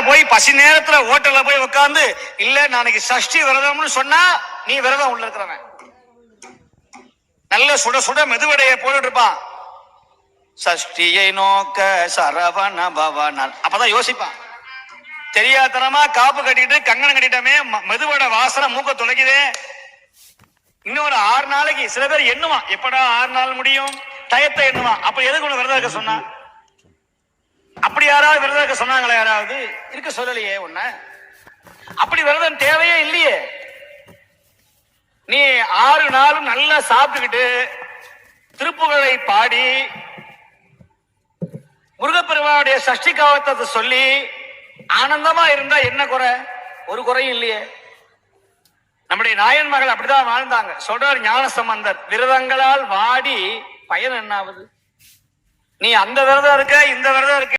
போய் பசி நேரத்துல ஹோட்டல்ல போய் உட்கார்ந்து இல்ல நாளைக்கு சஷ்டி விரதம்னு சொன்னா நீ விரதம் உள்ள இருக்கிறவன். நல்ல சுட சுட மெதுவடைய போட்டுட்டு இருப்பான். சஷ்டியை நோக்க சரவண பவன் அப்பதான் யோசிப்பான். தெரியாதனமா காப்பு கட்டிட்டு கங்கணம் கட்டிட்டமே, மெதுவட வாசனை மூக்க துளைக்குதே. இன்னொரு 6 நாளைக்கு சில பேர் எண்ணுவான், எப்படா 6 நாள் முடியும், டயத்தை எண்ணுவான். அப்ப எதுக்கு உன்னை விரதம் இருக்க சொன்னா? அப்படி யாராவது விரதம் இருக்க சொன்னாங்களா? யாராவது இருக்க சொல்லலையே உன்ன. அப்படி விரதம் தேவையே இல்லையே. நீ 6 நாளும் நல்லா சாப்பிட்டுக்கிட்டு திருப்புகழை பாடி முருகப்பெருமானுடைய சஷ்டி கவசத்தை சொல்லி ஆனந்தமா இருந்தா என்ன குறை? ஒரு குறையும் இல்லையே. நம்முடைய நாயன்மார்கள் அப்படிதான் வாழ்ந்தாங்க. சொல்றார் ஞானசம்பந்தர், விரதங்களால் வாடி பயன் என்ன ஆகுது? நீ அந்த விரதம் இருக்க, இந்த விரதம் இருக்க.